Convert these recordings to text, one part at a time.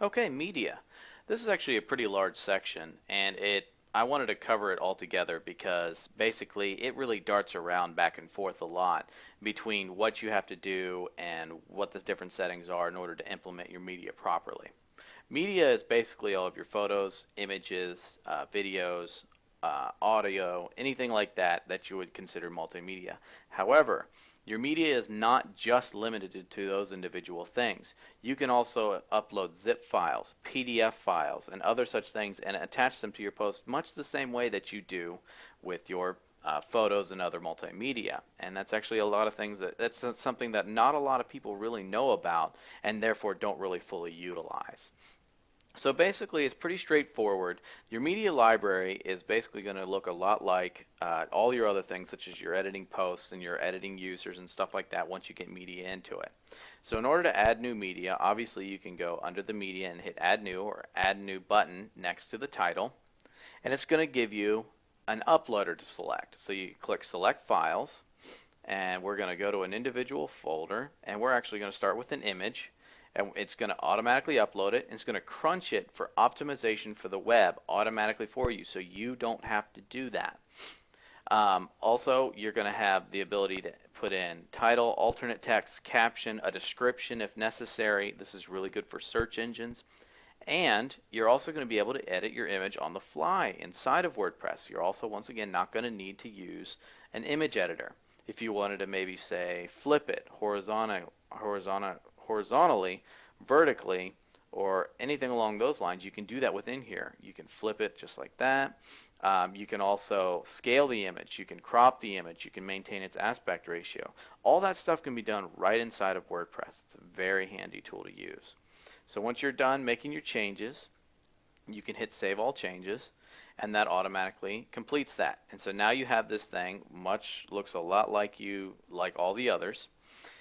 Okay, media. This is actually a pretty large section, and I wanted to cover it all together because basically it really darts around back and forth a lot between what you have to do and what the different settings are in order to implement your media properly. Media is basically all of your photos, images, videos, audio, anything like that that you would consider multimedia. However, your media is not just limited to those individual things. You can also upload zip files, PDF files, and other such things and attach them to your post much the same way that you do with your photos and other multimedia. And that's actually a lot of things that's something that not a lot of people really know about and therefore don't really fully utilize. So basically, it's pretty straightforward. Your media library is basically going to look a lot like all your other things, such as your editing posts and your editing users and stuff like that once you get media into it. So in order to add new media, obviously you can go under the media and hit Add New or Add New button next to the title, and it's going to give you an uploader to select. So you click Select Files, and we're going to go to an individual folder, and we're actually going to start with an image, and it's going to automatically upload it, and it's going to crunch it for optimization for the web automatically for you, so you don't have to do that. Also, you're going to have the ability to put in title, alternate text, caption, a description if necessary. This is really good for search engines. And you're also going to be able to edit your image on the fly inside of WordPress. You're also, once again, not going to need to use an image editor. If you wanted to maybe say flip it horizontally, vertically, or anything along those lines, you can do that within here. You can flip it just like that. You can also scale the image. You can crop the image. You can maintain its aspect ratio. All that stuff can be done right inside of WordPress. It's a very handy tool to use. So once you're done making your changes, you can hit Save All Changes, and that automatically completes that. And so now you have this thing, looks a lot like all the others.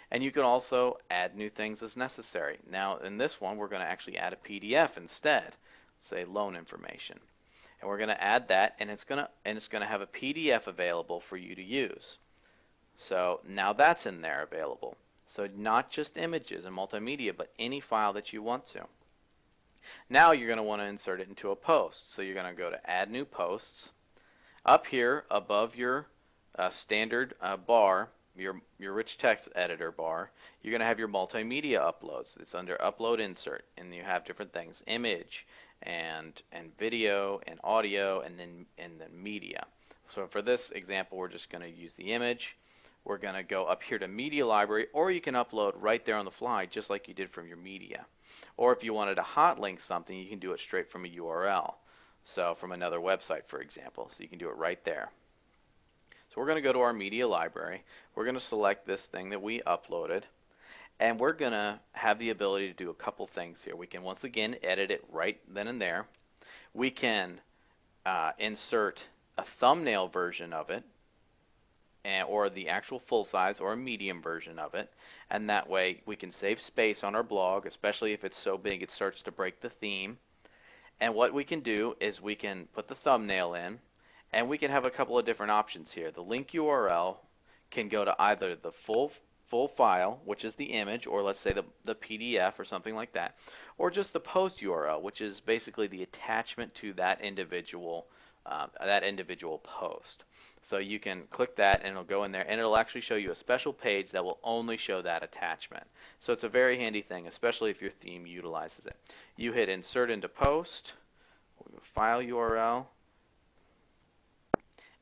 And you can also add new things as necessary. Now in this one, we're going to actually add a PDF instead, say loan information. And we're going to add that, and it's going to have a PDF available for you to use. So now that's in there available. So not just images and multimedia, but any file that you want to. Now you're going to want to insert it into a post. So you're going to go to Add New Posts. Up here above your standard bar, your rich text editor bar, you're going to have your multimedia uploads. It's under Upload Insert, and you have different things: image and video and audio, and then media. So for this example, we're just going to use the image. We're going to go up here to Media Library, or you can upload right there on the fly, just like you did from your media. Or if you wanted to hot link something, you can do it straight from a URL. So from another website, for example. So you can do it right there. So we're going to go to our media library. We're going to select this thing that we uploaded, and we're going to have the ability to do a couple things here. We can once again edit it right then and there. We can insert a thumbnail version of it, or the actual full size or a medium version of it, and that way we can save space on our blog, especially if it's so big it starts to break the theme. And what we can do is we can put the thumbnail in, and we can have a couple of different options here. The link URL can go to either the full file, which is the image, or let's say the PDF or something like that, or just the post URL, which is basically the attachment to that individual post. So you can click that, and it'll go in there, and it'll actually show you a special page that will only show that attachment. So it's a very handy thing, especially if your theme utilizes it. You hit Insert into Post, File URL,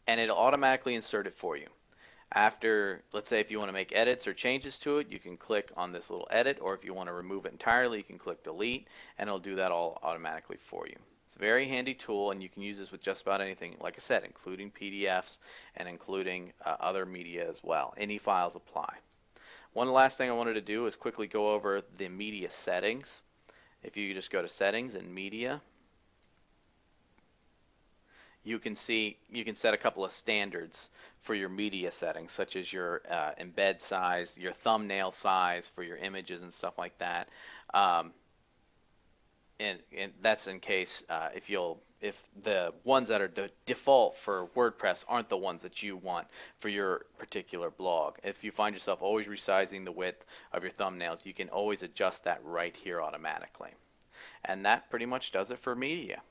and it'll automatically insert it for you. After, let's say if you want to make edits or changes to it, you can click on this little edit, or if you want to remove it entirely, you can click delete, and it'll do that all automatically for you. It's a very handy tool, and you can use this with just about anything, like I said, including PDFs and including other media as well. Any files apply. One last thing I wanted to do is quickly go over the media settings. If you just go to Settings and Media, you can set a couple of standards for your media settings, such as your embed size, your thumbnail size for your images and stuff like that. And that's in case if the ones that are default for WordPress aren't the ones that you want for your particular blog. If you find yourself always resizing the width of your thumbnails, you can always adjust that right here automatically. And that pretty much does it for media.